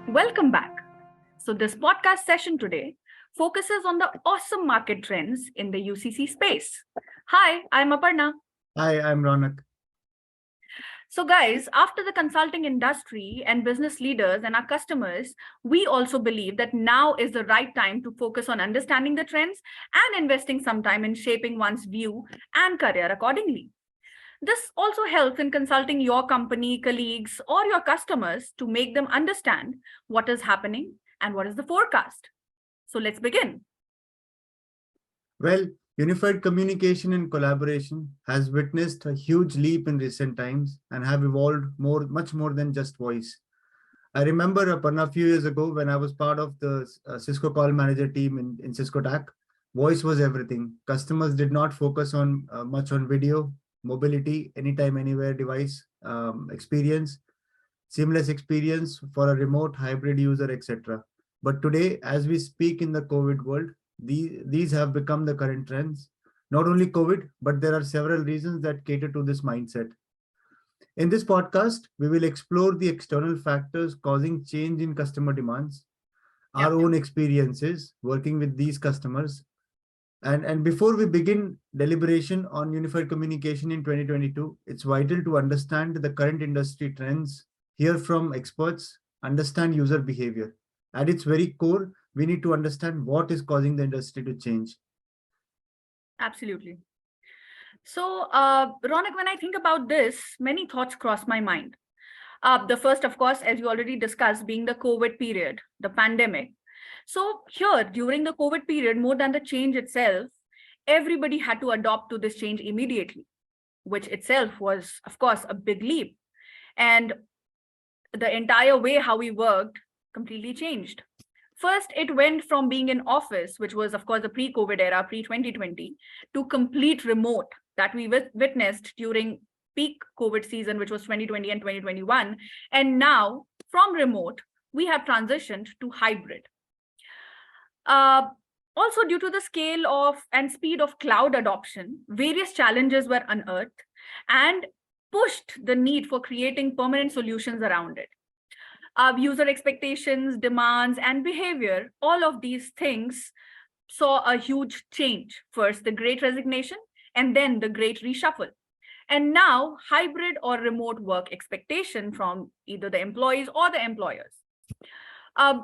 Welcome back. So, this podcast session today focuses on the awesome market trends in the UCC space. Hi, I'm Aparna. Hi, I'm Ronak. So, guys, after the consulting industry and business leaders and our customers, we also believe that now is the right time to focus on understanding the trends and investing some time in shaping one's view and career accordingly. This also helps in consulting your company, colleagues, or your customers to make them understand what is happening and what is the forecast. So let's begin. Well, unified communication and collaboration has witnessed a huge leap in recent times and have evolved much more than just voice. I remember Aparna, a few years ago when I was part of the Cisco call manager team in Cisco TAC, voice was everything. Customers did not focus on much on video, mobility, anytime, anywhere device experience, seamless experience for a remote hybrid user, etc. But today, as we speak in the COVID world, these have become the current trends. Not only COVID, but there are several reasons that cater to this mindset. In this podcast, we will explore the external factors causing change in customer demands, Yeah. our own experiences working with these customers. And before we begin deliberation on unified communication in 2022, it's vital to understand the current industry trends, hear from experts, understand user behavior. At its very core, we need to understand what is causing the industry to change. Absolutely. So, Ronak, when I think about this, many thoughts cross my mind. The first, of course, as you already discussed, being the COVID period, the pandemic. So, here during the COVID period, more than the change itself, everybody had to adopt to this change immediately, which itself was, of course, a big leap. And the entire way how we worked completely changed. First, it went from being in office, which was, of course, the pre COVID era, pre 2020, to complete remote that we witnessed during peak COVID season, which was 2020 and 2021. And now, from remote, we have transitioned to hybrid. Uh, Also, due to the scale of and speed of cloud adoption, various challenges were unearthed and pushed the need for creating permanent solutions around it. User expectations, demands, and behavior, all of these things saw a huge change. First, the great resignation, and then the great reshuffle. And now, hybrid or remote work expectation from either the employees or the employers.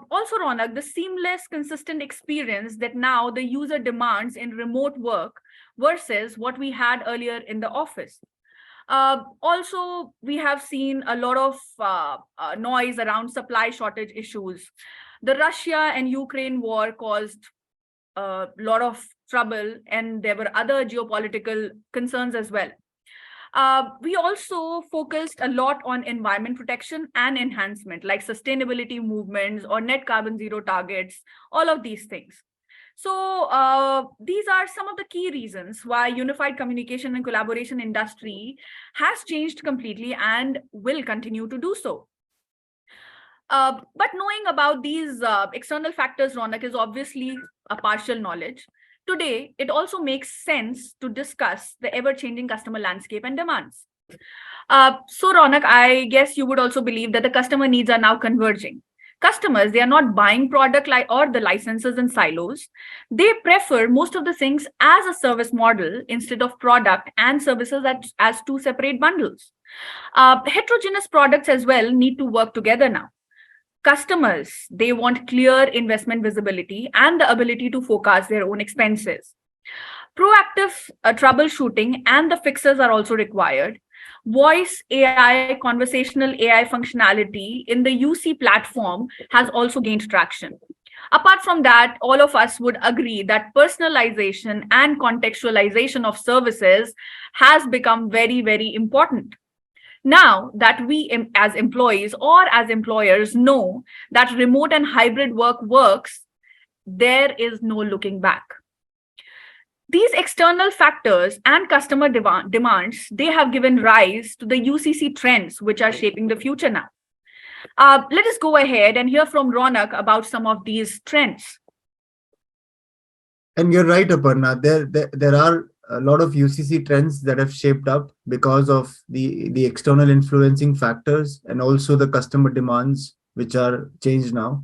Also, Ronak, the seamless, consistent experience that now the user demands in remote work versus what we had earlier in the office. Also, we have seen a lot of noise around supply shortage issues. The Russia and Ukraine war caused a lot of trouble, and there were other geopolitical concerns as well. We also focused a lot on environment protection and enhancement, like sustainability movements or net carbon zero targets, all of these things. So these are some of the key reasons why unified communication and collaboration industry has changed completely and will continue to do so. But knowing about these external factors, Ronak, is obviously a partial knowledge. Today, it also makes sense to discuss the ever-changing customer landscape and demands. So, Ronak, I guess you would also believe that the customer needs are now converging. Customers, they are not buying product like or the licenses in silos. They prefer most of the things as a service model instead of product and services as two separate bundles. Heterogeneous products as well need to work together now. Customers, they want clear investment visibility and the ability to forecast their own expenses. Proactive troubleshooting and the fixes are also required. Voice AI, conversational AI functionality in the UC platform has also gained traction. Apart from that, all of us would agree that personalization and contextualization of services has become very, very important. Now that we as employees or as employers know that remote and hybrid work works, there is no looking back. These external factors and customer demands, they have given rise to the UCC trends, which are shaping the future now. Let us go ahead and hear from Ronak about some of these trends. And you're right, Aparna. There are a lot of UCC trends that have shaped up because of the external influencing factors and also the customer demands which are changed now.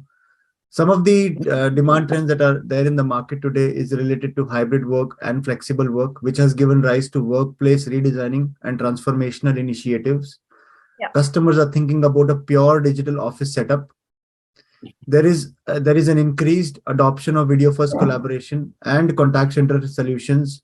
Some of the demand trends that are there in the market today is related to hybrid work and flexible work, which has given rise to workplace redesigning and transformational initiatives. Yeah. Customers are thinking about a pure digital office setup. There is an increased adoption of video first collaboration and contact center solutions.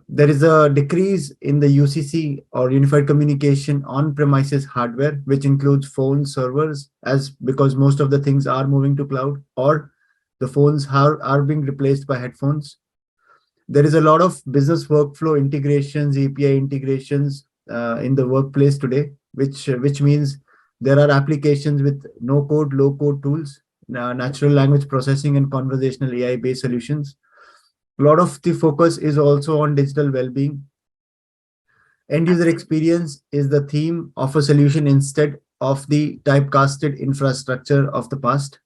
There is a decrease in the UCC or unified communication on premises hardware, which includes phones, servers, as because most of the things are moving to cloud, or the phones are being replaced by headphones. There is a lot of business workflow integrations, API integrations in the workplace today, which means there are applications with no code, low code tools, natural language processing, and conversational AI based solutions. A lot of the focus is also on digital well-being. End user Absolutely. experience is the theme of a solution instead of the typecasted infrastructure of the past.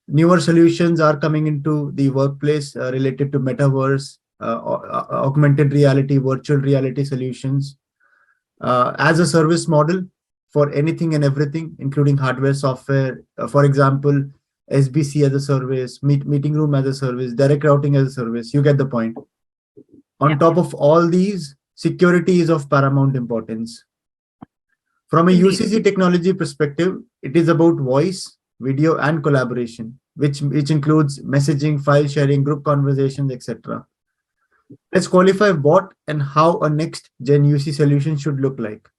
Newer solutions are coming into the workplace related to metaverse, augmented reality, virtual reality solutions as a service model for anything and everything, including hardware, software. For example, SBC as a service, meeting room as a service, direct routing as a service. You get the point. On Yeah. top of all these, security is of paramount importance. From a Indeed. UCC technology perspective, it is about voice, video, and collaboration, which includes messaging, file sharing, group conversations, etc. Let's qualify what and how a next gen UC solution should look like.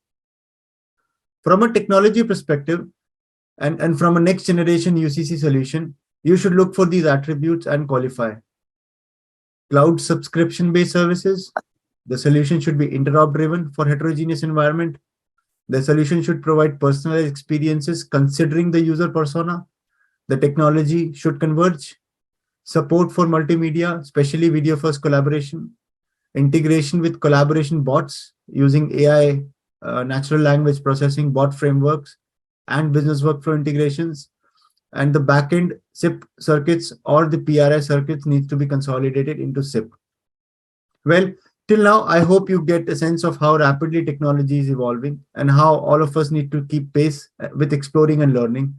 From a technology perspective and from a next generation UCC solution, you should look for these attributes and qualify. Cloud subscription based services. The solution should be interop driven for heterogeneous environment. The solution should provide personalized experiences considering the user persona. The technology should converge. Support for multimedia, especially video first collaboration. Integration with collaboration bots using AI, natural language processing bot frameworks, and business workflow integrations. And the backend SIP circuits or the PRI circuits needs to be consolidated into SIP. Well, till now, I hope you get a sense of how rapidly technology is evolving and how all of us need to keep pace with exploring and learning.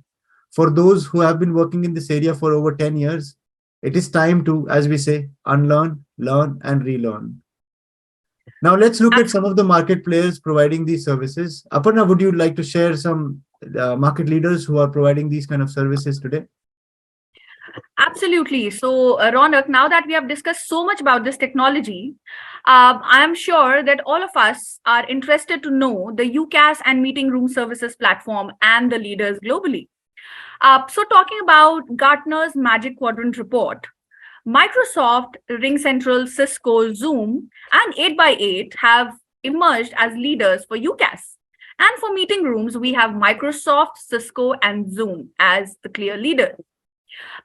For those who have been working in this area for over 10 years, it is time to, as we say, unlearn, learn, and relearn. Now, let's look at some of the market players providing these services. Aparna, would you like to share some market leaders who are providing these kind of services today? Absolutely. So, Ronak, now that we have discussed so much about this technology, I am sure that all of us are interested to know the UCaaS and meeting room services platform and the leaders globally. So, talking about Gartner's Magic Quadrant report, Microsoft, RingCentral, Cisco, Zoom, and 8x8 have emerged as leaders for UCaaS. And for meeting rooms, we have Microsoft, Cisco, and Zoom as the clear leaders.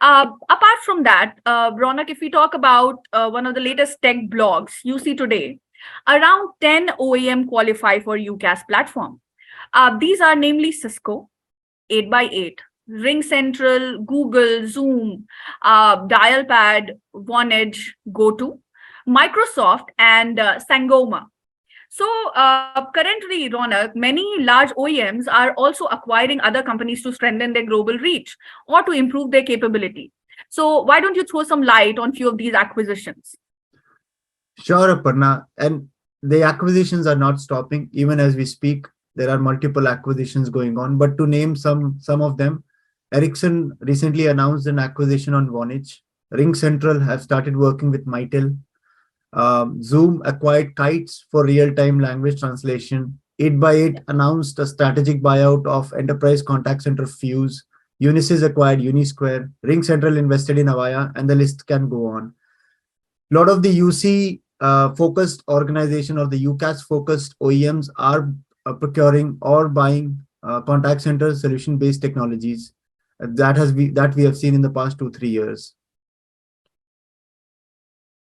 Apart from that, Ronak, if we talk about one of the latest tech blogs you see today, around 10 OEM qualify for UCaaS platform. These are namely Cisco, 8x8, RingCentral, Google, Zoom, Dialpad, Vonage, GoTo, Microsoft, and Sangoma. So currently, Ronak, many large OEMs are also acquiring other companies to strengthen their global reach or to improve their capability. So why don't you throw some light on few of these acquisitions? Sure, Aparna. And the acquisitions are not stopping even as we speak. There are multiple acquisitions going on. But to name some of them, Ericsson recently announced an acquisition on Vonage. RingCentral have started working with Mitel. Zoom acquired Kites for real-time language translation. 8x8 announced a strategic buyout of enterprise contact center Fuse. Unisys acquired Unisquare. RingCentral invested in Avaya, and the list can go on. A lot of the UC focused organization or the UCaaS focused OEMs are procuring or buying contact center solution based technologies. That we have seen in the past 2-3 years.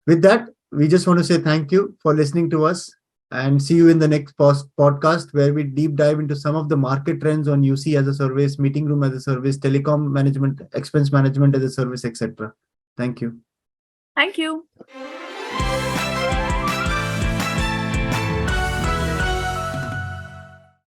With that, we just want to say thank you for listening to us and see you in the next podcast where we deep dive into some of the market trends on UC as a service, meeting room as a service, telecom management, expense management as a service, etc. Thank you. Thank you.